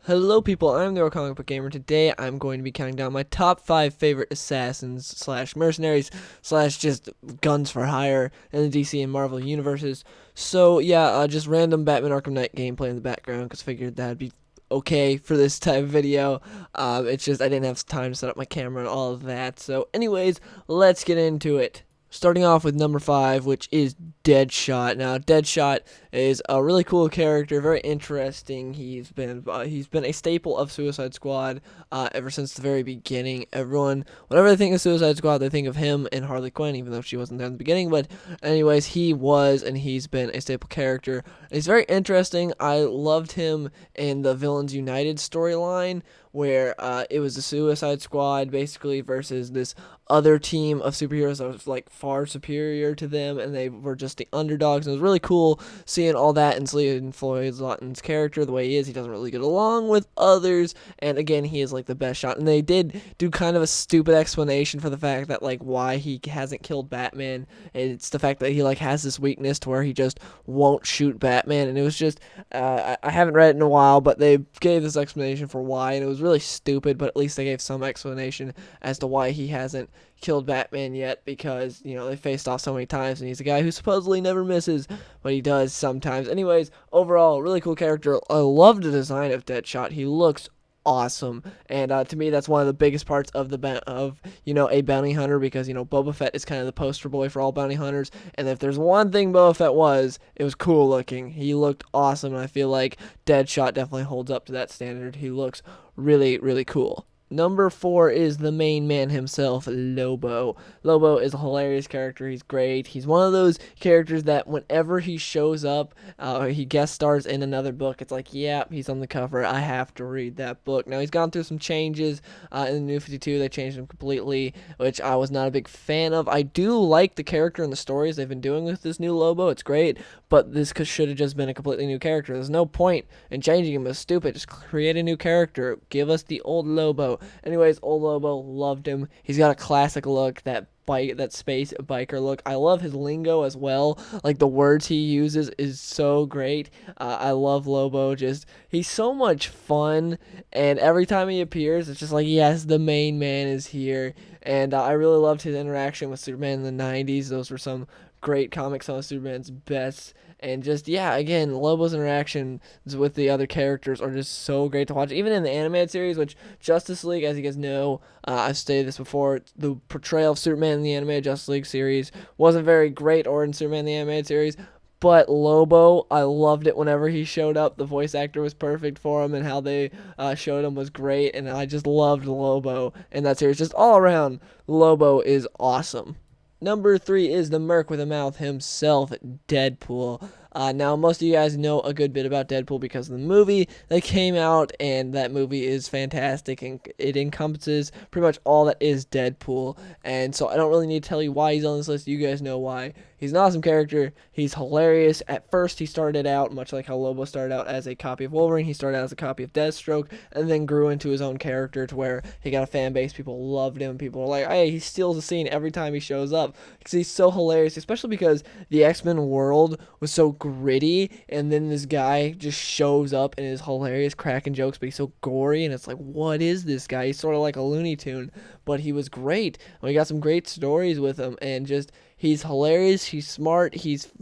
Hello people, I'm the Comic Book Gamer. Today I'm going to be counting down my top 5 favorite assassins slash mercenaries slash just guns for hire in the DC and Marvel universes. So yeah, just random Batman Arkham Knight gameplay in the background because I figured that'd be okay for this type of video. It's just I didn't have time to set up my camera and all of that. So anyways, let's get into it. Starting off with number 5, which is Deadshot. Now, Deadshot is a really cool character, very interesting. He's been a staple of Suicide Squad ever since the very beginning. Whenever they think of Suicide Squad, they think of him and Harley Quinn, even though she wasn't there in the beginning. But anyways, he was and he's been a staple character. He's very interesting. I loved him in the Villains United storyline, where it was the Suicide Squad basically versus this other team of superheroes that was like far superior to them, and they were just the underdogs. And it was really cool seeing all that and seeing Floyd Lawton's character the way he is. He doesn't really get along with others, and again, he is like the best shot. And they did do kind of a stupid explanation for the fact that like why he hasn't killed Batman, and it's the fact that he like has this weakness to where he just won't shoot Batman. And it was just I haven't read it in a while, but they gave this explanation for why, and it was really stupid, but at least they gave some explanation as to why he hasn't killed Batman yet, because they faced off so many times, and he's a guy who supposedly never misses, but he does sometimes. Anyways, overall, really cool character. I love the design of Deadshot. He looks awesome, and to me that's one of the biggest parts of a bounty hunter, because Boba Fett is kind of the poster boy for all bounty hunters, and if there's one thing Boba Fett was, it was cool looking. He looked awesome, and I feel like Deadshot definitely holds up to that standard. He looks really, really cool. Number 4 is the main man himself, Lobo. Lobo is a hilarious character. He's great. He's one of those characters that whenever he shows up, he guest stars in another book, it's like, yeah, he's on the cover. I have to read that book. Now, he's gone through some changes in the New 52. They changed him completely, which I was not a big fan of. I do like the character and the stories they've been doing with this new Lobo. It's great, but this should have just been a completely new character. There's no point in changing him. It's stupid. Just create a new character. Give us the old Lobo. Anyways, old Lobo, loved him. He's got a classic look, that space biker look. I love his lingo as well. Like, the words he uses is so great. I love Lobo. Just, he's so much fun, and every time he appears, it's just like, yes, the main man is here. And I really loved his interaction with Superman in the 90s. Those were some great comics, some of Superman's best. And just, yeah, again, Lobo's interactions with the other characters are just so great to watch. Even in the animated series, which Justice League, as you guys know, I've stated this before, the portrayal of Superman in the animated Justice League series wasn't very great, or in Superman the animated series. But Lobo, I loved it whenever he showed up. The voice actor was perfect for him, and how they showed him was great. And I just loved Lobo in that series. Just all around, Lobo is awesome. Number 3 is the Merc with a Mouth himself, Deadpool. Now, most of you guys know a good bit about Deadpool because of the movie that came out, and that movie is fantastic, and it encompasses pretty much all that is Deadpool. And so I don't really need to tell you why he's on this list. You guys know why. He's an awesome character. He's hilarious. At first, he started out, much like how Lobo started out as a copy of Wolverine, he started out as a copy of Deathstroke, and then grew into his own character to where he got a fan base. People loved him. People were like, hey, he steals the scene every time he shows up, because he's so hilarious, especially because the X-Men world was so gritty, and then this guy just shows up and is hilarious, cracking jokes, but he's so gory, and it's like, what is this guy? He's sort of like a Looney Tune, but he was great. We got some great stories with him, and just, he's hilarious, he's smart, he's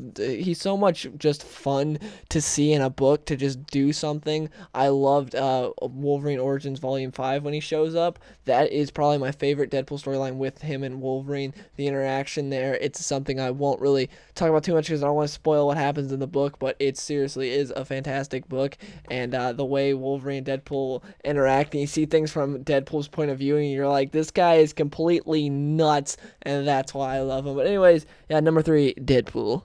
so much just fun to see in a book, to just do something. I loved Wolverine Origins Volume 5 when he shows up. That is probably my favorite Deadpool storyline, with him and Wolverine. The interaction there, it's something I won't really talk about too much because I don't want to spoil what happens in the book, but it seriously is a fantastic book. And the way Wolverine and Deadpool interact, and you see things from Deadpool's point of view, and you're like, this guy is completely nuts, and that's why I love him. But anyways, yeah, number 3, Deadpool.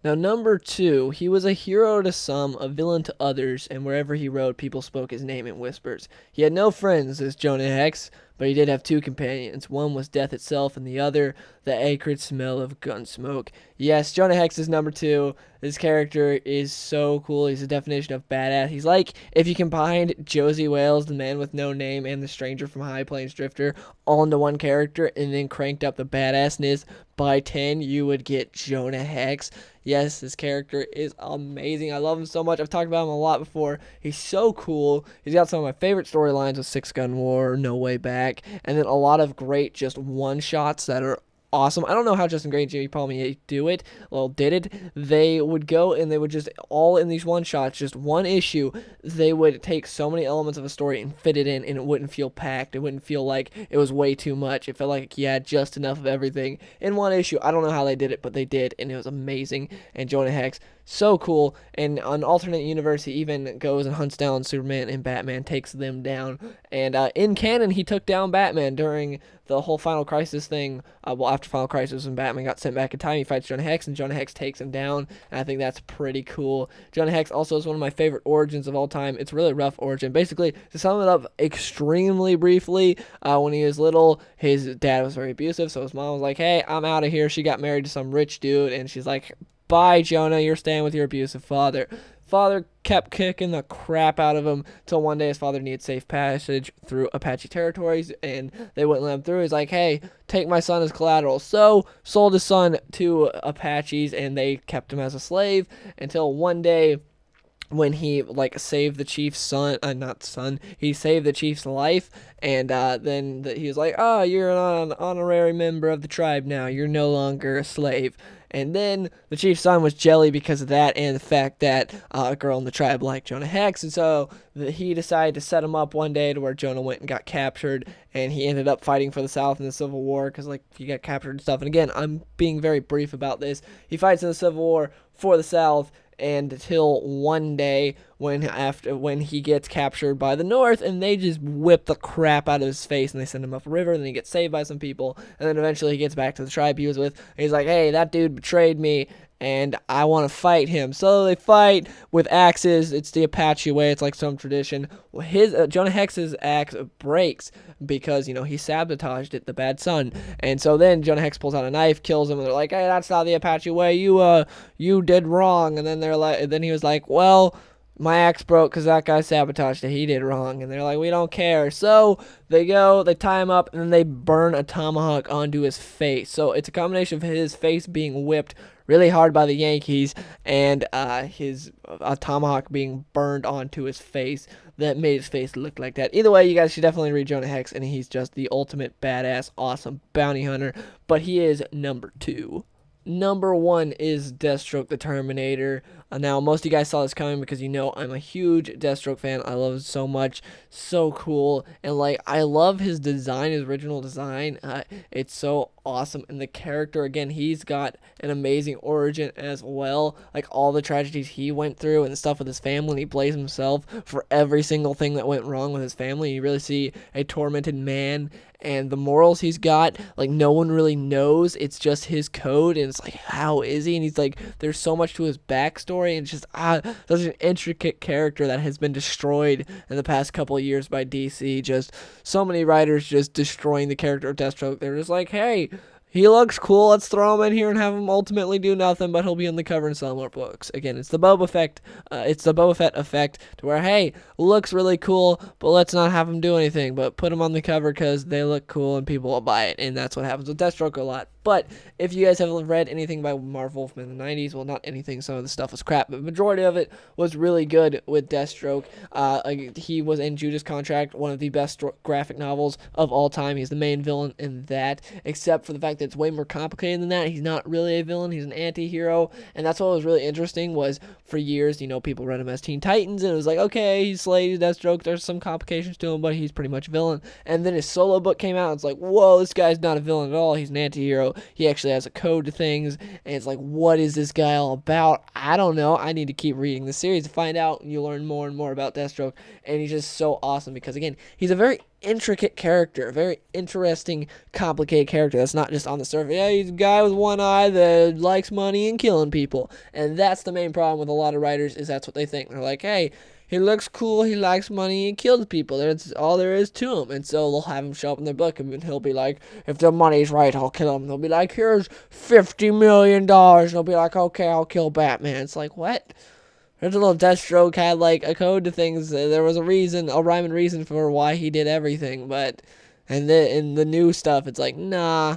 Now, number 2, he was a hero to some, a villain to others, and wherever he rode, people spoke his name in whispers. He had no friends, as Jonah Hex, but he did have two companions. One was death itself, and the other, the acrid smell of gun smoke. Yes, Jonah Hex is number 2. This character is so cool. He's a definition of badass. He's like if you combined Josie Wales, the man with no name, and the stranger from High Plains Drifter all into one character, and then cranked up the badassness by 10, you would get Jonah Hex. Yes, this character is amazing. I love him so much. I've talked about him a lot before. He's so cool. He's got some of my favorite storylines with Six Gun War, No Way Back, and then a lot of great just one-shots that are awesome. I don't know how Justin Gray and Jimmy Palmier did it. They would go and they would just, all in these one-shots, just one issue, they would take so many elements of a story and fit it in, and it wouldn't feel packed. It wouldn't feel like it was way too much. It felt like you had just enough of everything in one issue. I don't know how they did it, but they did, and it was amazing. And Jonah Hex, so cool. And on alternate universe, he even goes and hunts down Superman, and Batman takes them down. And in canon, he took down Batman during the whole Final Crisis thing. After Final Crisis, when Batman got sent back in time, he fights Jonah Hex, and Jonah Hex takes him down. And I think that's pretty cool. Jonah Hex also is one of my favorite origins of all time. It's a really rough origin. Basically, to sum it up extremely briefly, when he was little, his dad was very abusive, so his mom was like, hey, I'm out of here. She got married to some rich dude, and she's like, bye, Jonah, you're staying with your abusive father. Father kept kicking the crap out of him till one day his father needed safe passage through Apache territories, and they wouldn't let him through. He's like, hey, take my son as collateral. So sold his son to Apaches, and they kept him as a slave until one day when he saved the chief's he saved the chief's life, and then he was like, oh, you're an honorary member of the tribe now, you're no longer a slave. And then the chief's son was jelly because of that, and the fact that a girl in the tribe liked Jonah Hex, and so he decided to set him up one day to where Jonah went and got captured, and he ended up fighting for the South in the Civil War because he got captured and stuff. And again, I'm being very brief about this. He fights in the Civil War for the South, and until one day when he gets captured by the North, and they just whip the crap out of his face, and they send him up a river, and then he gets saved by some people, and then eventually he gets back to the tribe he was with, and he's like, hey, that dude betrayed me, and I want to fight him. So they fight with axes. It's the Apache way. It's like some tradition. Jonah Hex's axe breaks because, he sabotaged it, the bad son. And so then Jonah Hex pulls out a knife, kills him, and they're like, hey, that's not the Apache way. You did wrong. And then he was like, well, my axe broke because that guy sabotaged it. He did wrong. And they're like, we don't care. So they tie him up, and then they burn a tomahawk onto his face. So it's a combination of his face being whipped really hard by the Yankees and his tomahawk being burned onto his face that made his face look like that. Either way, you guys should definitely read Jonah Hex, and he's just the ultimate badass, awesome bounty hunter. But he is number 2. Number 1 is Deathstroke the Terminator. Now, most of you guys saw this coming because I'm a huge Deathstroke fan. I love it so much. So cool. And, I love his design, his original design. It's so awesome. And the character, again, he's got an amazing origin as well. All the tragedies he went through and stuff with his family, and he blames himself for every single thing that went wrong with his family. You really see a tormented man, and the morals he's got, no one really knows. It's just his code, and it's how is he? And he's there's so much to his backstory, and it's just such an intricate character that has been destroyed in the past couple of years by DC. Just so many writers just destroying the character of Deathstroke. They're just hey, he looks cool, let's throw him in here and have him ultimately do nothing, but he'll be on the cover and sell more books. Again, it's the Boba Fett effect, to where, hey, looks really cool, but let's not have him do anything, but put him on the cover because they look cool and people will buy it, and that's what happens with Deathstroke a lot. But if you guys haven't read anything by Marvel from the 90s, well, not anything, some of the stuff was crap, but the majority of it was really good with Deathstroke. He was in Judas Contract, one of the best graphic novels of all time. He's the main villain in that, except for the fact that it's way more complicated than that. He's not really a villain, he's an anti-hero, and that's what was really interesting. Was for years, people read him as Teen Titans, and it was okay, he's Slade, he's Deathstroke, there's some complications to him, but he's pretty much a villain. And then his solo book came out, and it's whoa, this guy's not a villain at all, he's an anti-hero. He actually has a code to things, and it's what is this guy all about? I don't know. I need to keep reading the series to find out, and you learn more and more about Deathstroke, and he's just so awesome because, again, he's a very intricate character, a very interesting, complicated character that's not just on the surface. Yeah, he's a guy with one eye that likes money and killing people, and that's the main problem with a lot of writers, is that's what they think. They're hey, he looks cool, he likes money, he kills people. That's all there is to him. And so they'll have him show up in their book, and he'll be like, if the money's right, I'll kill him. They'll be like, here's $50 million. They'll be like, okay, I'll kill Batman. It's like, what? There's a little Deathstroke had like a code to things. There was a reason, a rhyme and reason for why he did everything. But in the new stuff, it's like, nah,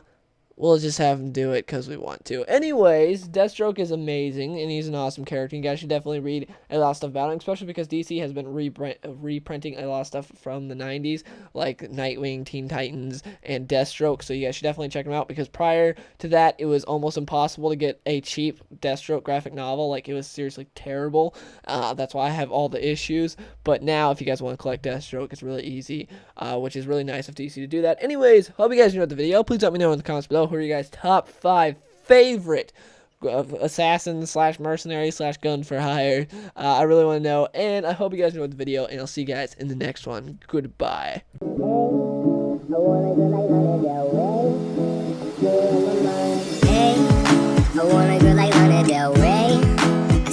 we'll just have him do it because we want to. Anyways, Deathstroke is amazing, and he's an awesome character. You guys should definitely read a lot of stuff about him, especially because DC has been reprinting a lot of stuff from the 90s, like Nightwing, Teen Titans, and Deathstroke. So you guys should definitely check them out, because prior to that, it was almost impossible to get a cheap Deathstroke graphic novel. Like, it was seriously terrible. That's why I have all the issues. But now, if you guys want to collect Deathstroke, it's really easy, which is really nice of DC to do that. Anyways, hope you guys enjoyed the video. Please let me know in the comments below who are you guys' top 5 favorite assassins slash mercenaries slash gun for hire. I really want to know, and I hope you guys enjoyed the video, and I'll see you guys in the next one. Goodbye. I wanna go like Lana Del Rey. I